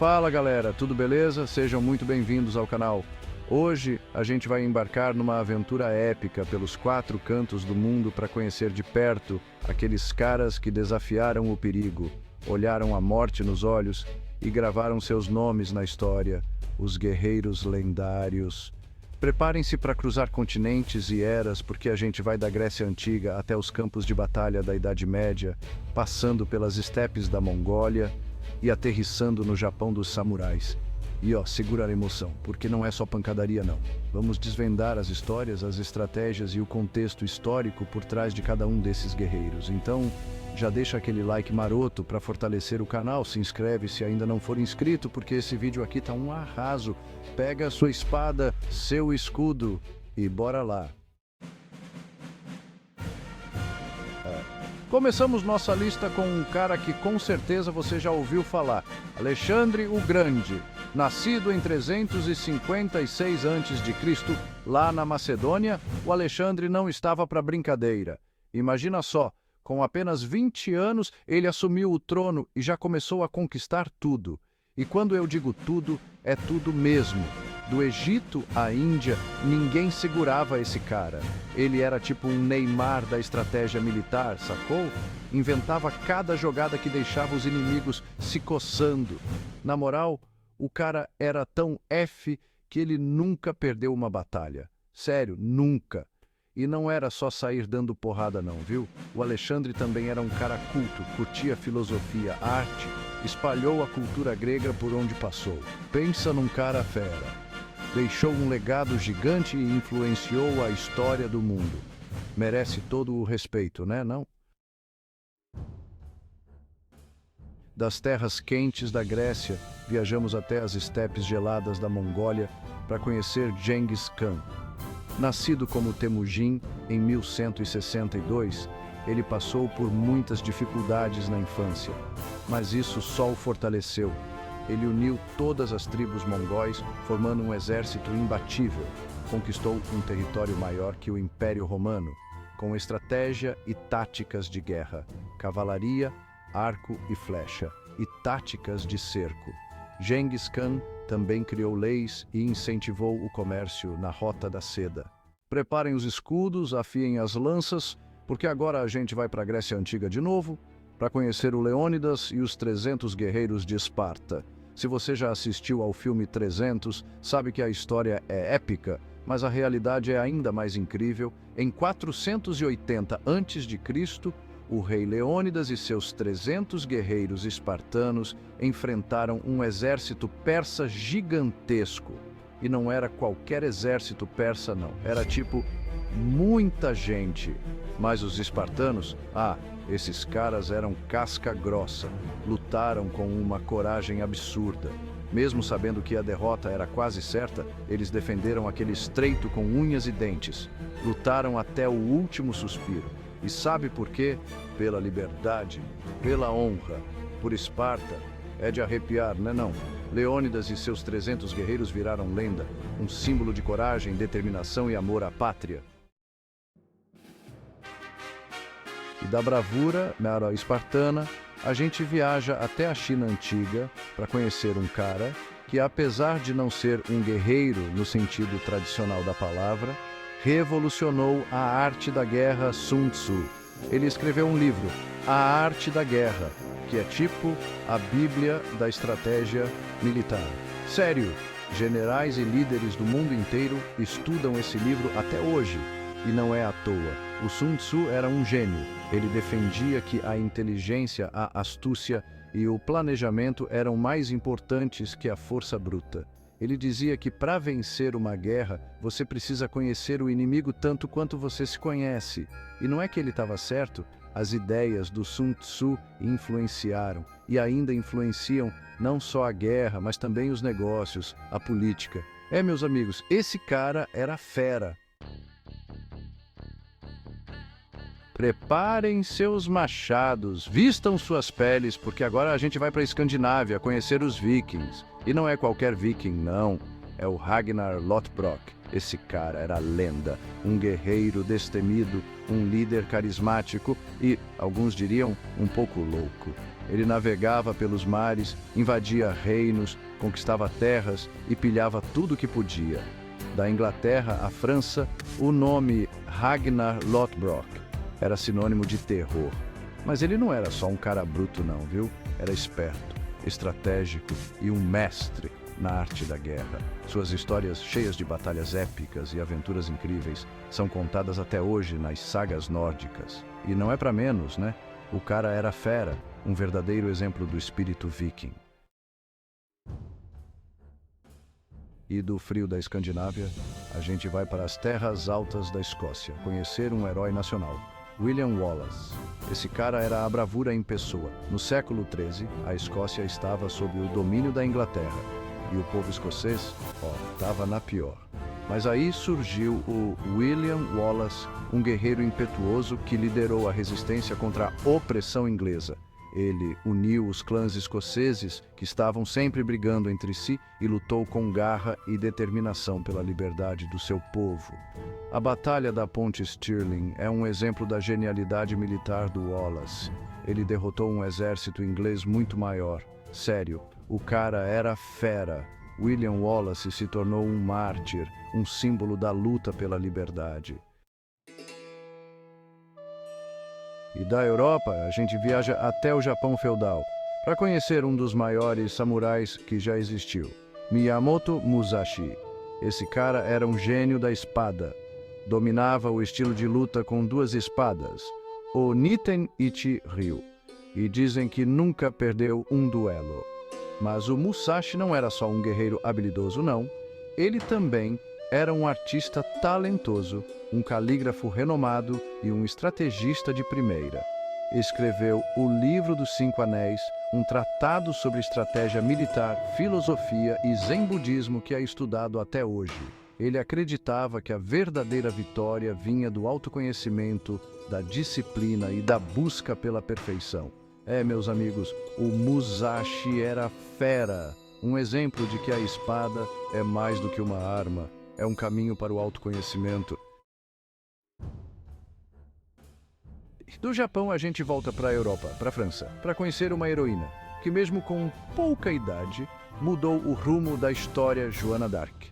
Fala galera, tudo beleza? Sejam muito bem-vindos ao canal. Hoje a gente vai embarcar numa aventura épica pelos 4 cantos do mundo para conhecer de perto aqueles caras que desafiaram o perigo, olharam a morte nos olhos e gravaram seus nomes na história, os guerreiros lendários. Preparem-se para cruzar continentes e eras, porque a gente vai da Grécia Antiga até os campos de batalha da Idade Média, passando pelas estepes da Mongólia e aterrissando no Japão dos samurais. E segura a emoção, porque não é só pancadaria não. Vamos desvendar as histórias, as estratégias e o contexto histórico por trás de cada um desses guerreiros. Então, já deixa aquele like maroto para fortalecer o canal, se inscreve se ainda não for inscrito, porque esse vídeo aqui tá um arraso. Pega a sua espada, seu escudo e bora lá. Começamos nossa lista com um cara que com certeza você já ouviu falar, Alexandre o Grande. Nascido em 356 a.C., lá na Macedônia, o Alexandre não estava para brincadeira. Imagina só, com apenas 20 anos, ele assumiu o trono e já começou a conquistar tudo. E quando eu digo tudo, é tudo mesmo. Do Egito à Índia, ninguém segurava esse cara. Ele era tipo um Neymar da estratégia militar, sacou? Inventava cada jogada que deixava os inimigos se coçando. Na moral, o cara era tão F que ele nunca perdeu uma batalha. Sério, nunca. E não era só sair dando porrada não, viu? O Alexandre também era um cara culto, curtia filosofia, arte, espalhou a cultura grega por onde passou. Pensa num cara fera. Deixou um legado gigante e influenciou a história do mundo. Merece todo o respeito, né, não? Das terras quentes da Grécia, viajamos até as estepes geladas da Mongólia para conhecer Genghis Khan. Nascido como Temujin em 1162, ele passou por muitas dificuldades na infância, mas isso só o fortaleceu. Ele uniu todas as tribos mongóis, formando um exército imbatível. Conquistou um território maior que o Império Romano, com estratégia e táticas de guerra, cavalaria, arco e flecha, e táticas de cerco. Genghis Khan também criou leis e incentivou o comércio na Rota da Seda. Preparem os escudos, afiem as lanças, porque agora a gente vai para a Grécia Antiga de novo, para conhecer o Leônidas e os 300 guerreiros de Esparta. Se você já assistiu ao filme 300, sabe que a história é épica, mas a realidade é ainda mais incrível. Em 480 a.C., o rei Leônidas e seus 300 guerreiros espartanos enfrentaram um exército persa gigantesco. E não era qualquer exército persa, não. Era tipo muita gente. Mas os espartanos, esses caras eram casca grossa. Lutaram com uma coragem absurda. Mesmo sabendo que a derrota era quase certa, eles defenderam aquele estreito com unhas e dentes. Lutaram até o último suspiro. E sabe por quê? Pela liberdade, pela honra, por Esparta. É de arrepiar, né não? Leônidas e seus 300 guerreiros viraram lenda, um símbolo de coragem, determinação e amor à pátria. E da bravura espartana, a gente viaja até a China antiga para conhecer um cara que, apesar de não ser um guerreiro no sentido tradicional da palavra, revolucionou a arte da guerra Sun Tzu. Ele escreveu um livro, A Arte da Guerra, que é tipo a Bíblia da estratégia militar. Sério, generais e líderes do mundo inteiro estudam esse livro até hoje. E não é à toa. O Sun Tzu era um gênio. Ele defendia que a inteligência, a astúcia e o planejamento eram mais importantes que a força bruta. Ele dizia que para vencer uma guerra, você precisa conhecer o inimigo tanto quanto você se conhece. E não é que ele estava certo, as ideias do Sun Tzu influenciaram e ainda influenciam não só a guerra, mas também os negócios, a política. Meus amigos, esse cara era fera. Preparem seus machados, vistam suas peles, porque agora a gente vai para a Escandinávia conhecer os vikings. E não é qualquer viking, não. É o Ragnar Lothbrok. Esse cara era lenda, um guerreiro destemido, um líder carismático e, alguns diriam, um pouco louco. Ele navegava pelos mares, invadia reinos, conquistava terras e pilhava tudo que podia. Da Inglaterra à França, o nome Ragnar Lothbrok era sinônimo de terror. Mas ele não era só um cara bruto não, viu? Era esperto, estratégico e um mestre na arte da guerra. Suas histórias, cheias de batalhas épicas e aventuras incríveis, são contadas até hoje nas sagas nórdicas. E não é para menos, né? O cara era fera, um verdadeiro exemplo do espírito viking. E do frio da Escandinávia, a gente vai para as terras altas da Escócia, conhecer um herói nacional, William Wallace. Esse cara era a bravura em pessoa. No século XIII, a Escócia estava sob o domínio da Inglaterra, e o povo escocês, estava na pior. Mas aí surgiu o William Wallace, um guerreiro impetuoso que liderou a resistência contra a opressão inglesa. Ele uniu os clãs escoceses, que estavam sempre brigando entre si, e lutou com garra e determinação pela liberdade do seu povo. A Batalha da Ponte Stirling é um exemplo da genialidade militar do Wallace. Ele derrotou um exército inglês muito maior. Sério, o cara era fera. William Wallace se tornou um mártir, um símbolo da luta pela liberdade. E da Europa, a gente viaja até o Japão feudal, para conhecer um dos maiores samurais que já existiu, Miyamoto Musashi. Esse cara era um gênio da espada. Dominava o estilo de luta com duas espadas, o Niten Ichi Ryu, e dizem que nunca perdeu um duelo. Mas o Musashi não era só um guerreiro habilidoso, não. Ele também era um artista talentoso, um calígrafo renomado e um estrategista de primeira. Escreveu o Livro dos Cinco Anéis, um tratado sobre estratégia militar, filosofia e zen budismo que é estudado até hoje. Ele acreditava que a verdadeira vitória vinha do autoconhecimento, da disciplina e da busca pela perfeição. Meus amigos, o Musashi era fera, um exemplo de que a espada é mais do que uma arma, é um caminho para o autoconhecimento. Do Japão a gente volta para a Europa, para a França, para conhecer uma heroína, que mesmo com pouca idade, mudou o rumo da história, Joana d'Arc.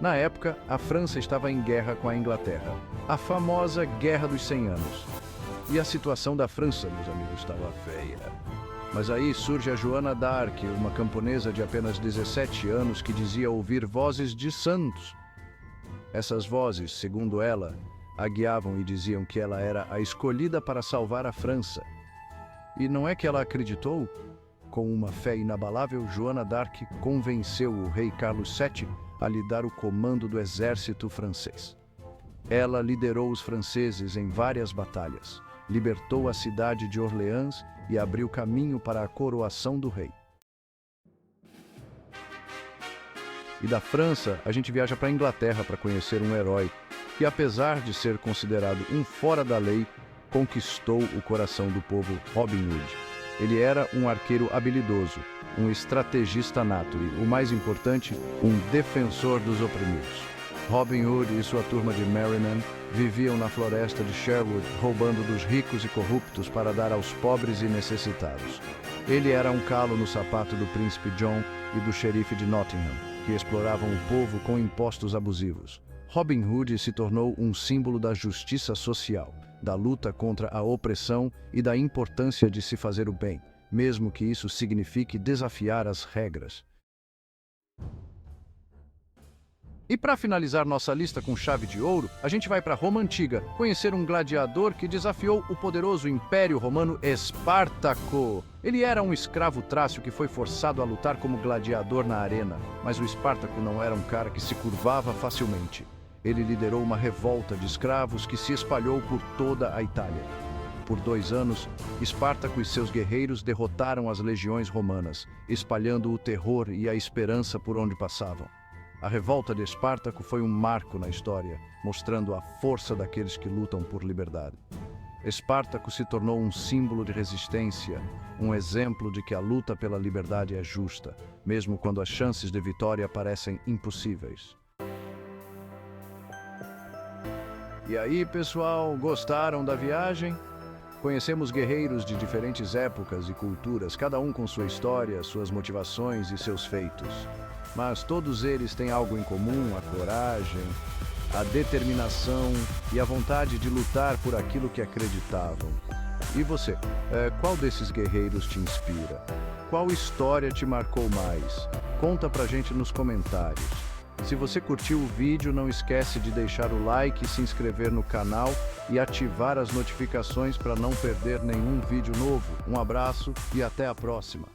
Na época, a França estava em guerra com a Inglaterra, a famosa Guerra dos 100 Anos. E a situação da França, meus amigos, estava feia. Mas aí surge a Joana d'Arc, uma camponesa de apenas 17 anos que dizia ouvir vozes de santos. Essas vozes, segundo ela, a guiavam e diziam que ela era a escolhida para salvar a França. E não é que ela acreditou? Com uma fé inabalável, Joana d'Arc convenceu o rei Carlos VII a lhe dar o comando do exército francês. Ela liderou os franceses em várias batalhas, libertou a cidade de Orleans e abriu caminho para a coroação do rei. E da França, a gente viaja para a Inglaterra para conhecer um herói que, apesar de ser considerado um fora da lei, conquistou o coração do povo, Robin Hood. Ele era um arqueiro habilidoso, um estrategista nato e, o mais importante, um defensor dos oprimidos. Robin Hood e sua turma de Merrymen viviam na floresta de Sherwood, roubando dos ricos e corruptos para dar aos pobres e necessitados. Ele era um calo no sapato do príncipe John e do xerife de Nottingham, que exploravam o povo com impostos abusivos. Robin Hood se tornou um símbolo da justiça social, da luta contra a opressão e da importância de se fazer o bem, mesmo que isso signifique desafiar as regras. E para finalizar nossa lista com chave de ouro, a gente vai para Roma Antiga, conhecer um gladiador que desafiou o poderoso Império Romano Espartaco. Ele era um escravo trácio que foi forçado a lutar como gladiador na arena, mas o Espartaco não era um cara que se curvava facilmente. Ele liderou uma revolta de escravos que se espalhou por toda a Itália. Por 2 anos, Espartaco e seus guerreiros derrotaram as legiões romanas, espalhando o terror e a esperança por onde passavam. A revolta de Espartaco foi um marco na história, mostrando a força daqueles que lutam por liberdade. Espartaco se tornou um símbolo de resistência, um exemplo de que a luta pela liberdade é justa, mesmo quando as chances de vitória parecem impossíveis. E aí, pessoal, gostaram da viagem? Conhecemos guerreiros de diferentes épocas e culturas, cada um com sua história, suas motivações e seus feitos. Mas todos eles têm algo em comum: a coragem, a determinação e a vontade de lutar por aquilo que acreditavam. E você, qual desses guerreiros te inspira? Qual história te marcou mais? Conta pra gente nos comentários. Se você curtiu o vídeo, não esquece de deixar o like, se inscrever no canal e ativar as notificações para não perder nenhum vídeo novo. Um abraço e até a próxima!